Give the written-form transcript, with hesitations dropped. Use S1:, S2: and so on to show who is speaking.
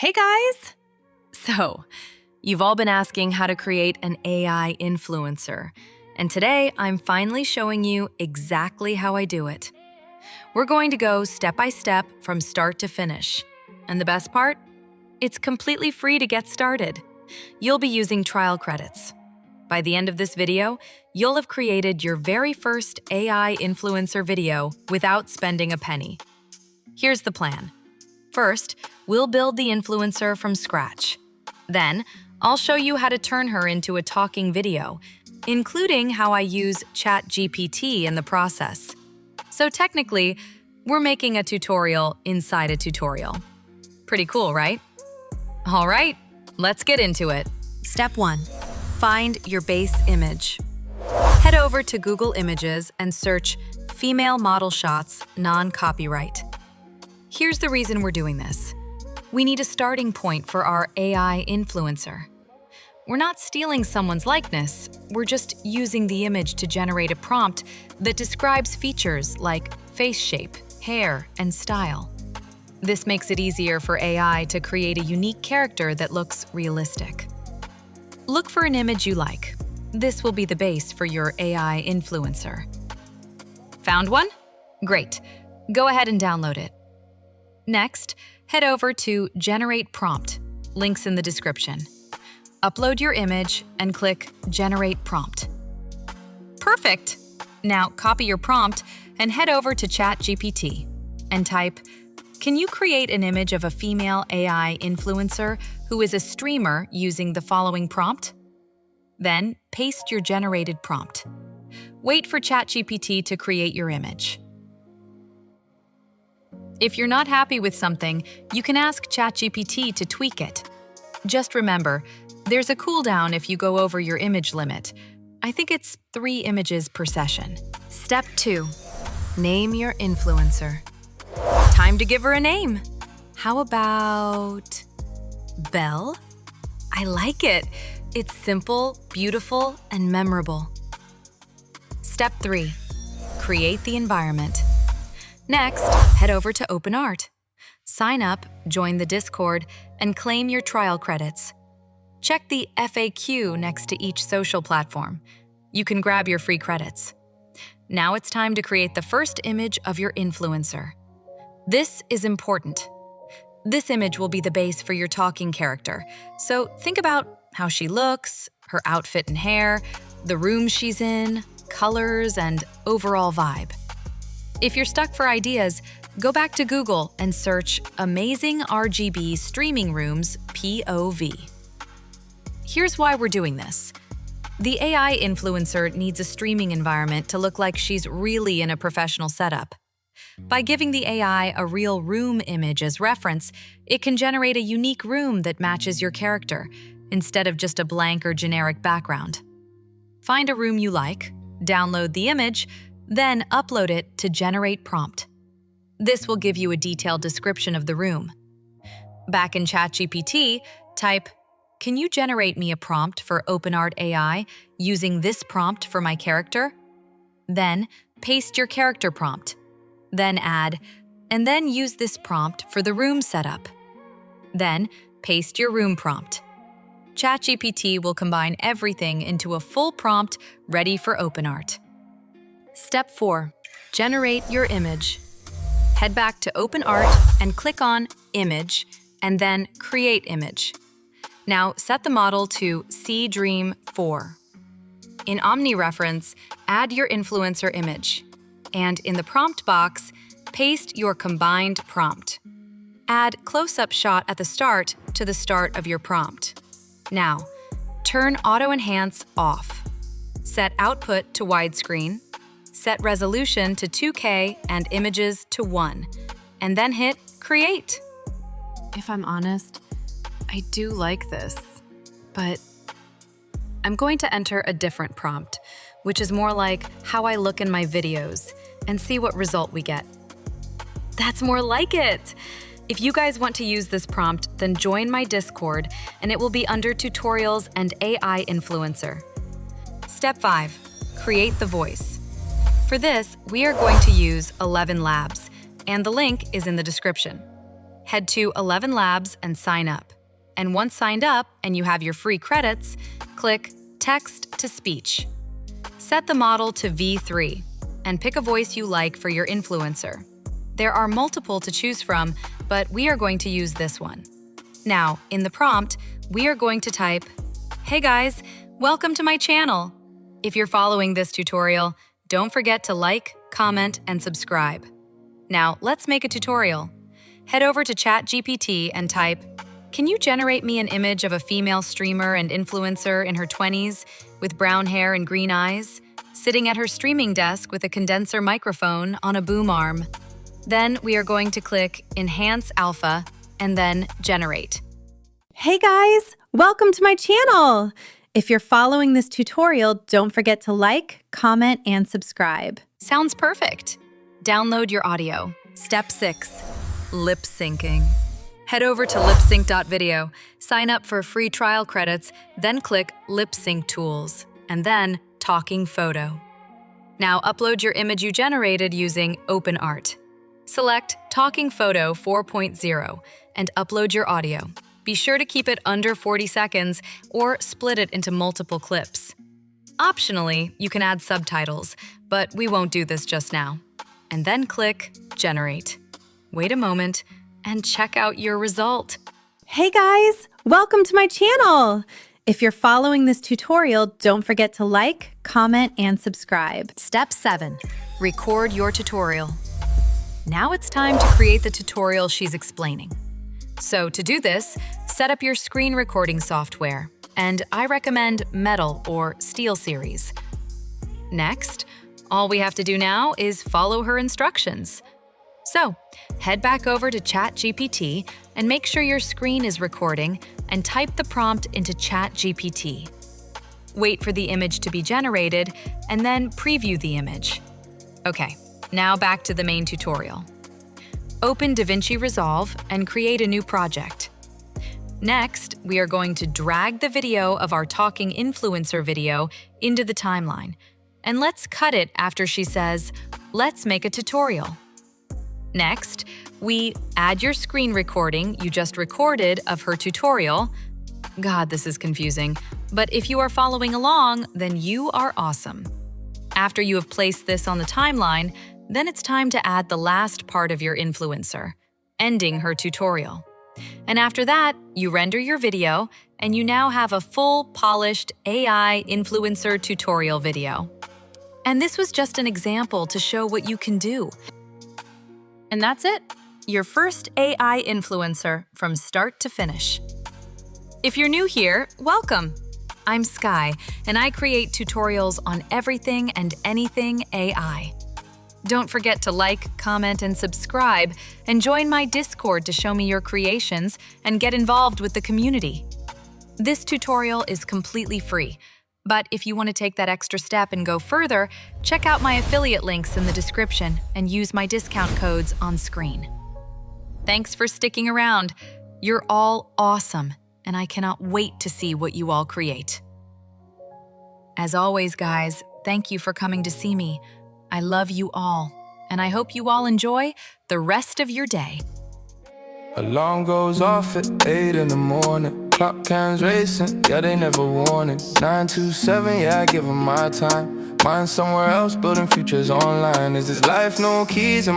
S1: Hey guys! So, you've all been asking how to create an AI influencer, and today I'm finally showing you exactly how I do it. We're going to go step by step from start to finish. And the best part? It's completely free to get started. You'll be using trial credits. By the end of this video, you'll have created your very first AI influencer video without spending a penny. Here's the plan. First, we'll build the influencer from scratch. Then, I'll show you how to turn her into a talking video, including how I use ChatGPT in the process. So technically, we're making a tutorial inside a tutorial. Pretty cool, right? All right, let's get into it. Step 1. Find your base image. Head over to Google Images and search Female Model Shots Non-Copyright. Here's the reason we're doing this. We need a starting point for our AI influencer. We're not stealing someone's likeness, we're just using the image to generate a prompt that describes features like face shape, hair, and style. This makes it easier for AI to create a unique character that looks realistic. Look for an image you like. This will be the base for your AI influencer. Found one? Great. Go ahead and download it. Next, head over to Generate Prompt, links in the description. Upload your image and click Generate Prompt. Perfect! Now copy your prompt and head over to ChatGPT and type, "Can you create an image of a female AI influencer who is a streamer using the following prompt?" Then paste your generated prompt. Wait for ChatGPT to create your image. If you're not happy with something, you can ask ChatGPT to tweak it. Just remember, there's a cooldown if you go over your image limit. I think it's 3 images per session. Step 2. Name your influencer. Time to give her a name. How about Belle? I like it. It's simple, beautiful, and memorable. Step 3. Create the environment. Next, head over to OpenArt. Sign up, join the Discord, and claim your trial credits. Check the FAQ next to each social platform. You can grab your free credits. Now it's time to create the first image of your influencer. This is important. This image will be the base for your talking character, so think about how she looks, her outfit and hair, the room she's in, colors, and overall vibe. If you're stuck for ideas, go back to Google and search Amazing RGB Streaming Rooms POV. Here's why we're doing this. The AI influencer needs a streaming environment to look like she's really in a professional setup. By giving the AI a real room image as reference, it can generate a unique room that matches your character, instead of just a blank or generic background. Find a room you like, download the image, then upload it to Generate Prompt. This will give you a detailed description of the room. Back in ChatGPT, type, "Can you generate me a prompt for OpenArt AI using this prompt for my character?" Then paste your character prompt. Then add, "and then use this prompt for the room setup." Then paste your room prompt. ChatGPT will combine everything into a full prompt ready for OpenArt. Step 4. Generate your image. Head back to OpenArt and click on Image, and then Create Image. Now set the model to Dream 4. In OmniReference, add your influencer image. And in the prompt box, paste your combined prompt. Add close-up shot at the start to the start of your prompt. Now, turn Auto Enhance off. Set output to widescreen. Set resolution to 2K and images to 1, and then hit Create. If I'm honest, I do like this, but I'm going to enter a different prompt, which is more like how I look in my videos, and see what result we get. That's more like it! If you guys want to use this prompt, then join my Discord, and it will be under Tutorials and AI Influencer. Step 5. Create the voice. For this, we are going to use ElevenLabs, and the link is in the description. head to ElevenLabs and sign up. And once signed up and you have your free credits, click Text to Speech. Set the model to V3 and pick a voice you like for your influencer. There are multiple to choose from, but we are going to use this one. Now, in the prompt, we are going to type, "Hey guys, welcome to my channel." If you're following this tutorial, don't forget to like, comment, and subscribe. Now, let's make a tutorial. Head over to ChatGPT and type, "Can you generate me an image of a female streamer and influencer in her 20s with brown hair and green eyes, sitting at her streaming desk with a condenser microphone on a boom arm?" Then we are going to click Enhance Alpha and then Generate.
S2: Hey guys, welcome to my channel. If you're following this tutorial, don't forget to like, comment, and subscribe.
S1: Sounds perfect. Download your audio. Step 6, Lipsyncing. Head over to Lipsync.video, sign up for free trial credits, then click Lipsync Tools, and then Talking Photo. Now upload your image you generated using OpenArt. Select Talking Photo 4.0 and upload your audio. Be sure to keep it under 40 seconds or split it into multiple clips. Optionally, you can add subtitles, but we won't do this just now. And then click Generate. Wait a moment and check out your result.
S2: Hey guys, welcome to my channel. If you're following this tutorial, don't forget to like, comment, and subscribe.
S1: Step 7, record your tutorial. Now it's time to create the tutorial she's explaining. So to do this, set up your screen recording software, and I recommend Metal or SteelSeries. Next, all we have to do now is follow her instructions. So, head back over to ChatGPT and make sure your screen is recording and type the prompt into ChatGPT. Wait for the image to be generated and then preview the image. Okay, now back to the main tutorial. Open DaVinci Resolve and create a new project. Next, we are going to drag the video of our talking influencer video into the timeline. And let's cut it after she says, "Let's make a tutorial." Next, we add your screen recording you just recorded of her tutorial. God, this is confusing, but if you are following along, then you are awesome. After you have placed this on the timeline, then it's time to add the last part of your influencer, ending her tutorial. And after that, you render your video, and you now have a full, polished AI influencer tutorial video. And this was just an example to show what you can do. And that's it, your first AI influencer from start to finish. If you're new here, welcome. I'm Sky, and I create tutorials on everything and anything AI. Don't forget to like, comment, and subscribe, and join my Discord to show me your creations and get involved with the community. This tutorial is completely free, but if you want to take that extra step and go further, check out my affiliate links in the description and use my discount codes on screen. Thanks for sticking around. You're all awesome, and I cannot wait to see what you all create. As always, guys, thank you for coming to see me. I love you all, and I hope you all enjoy the rest of your day.
S3: Alarm goes off at 8 in the morning. Clock hands racing, yeah, they never warning. 927, yeah, I give them my time. Mine somewhere else, building futures online. Is this life no keys?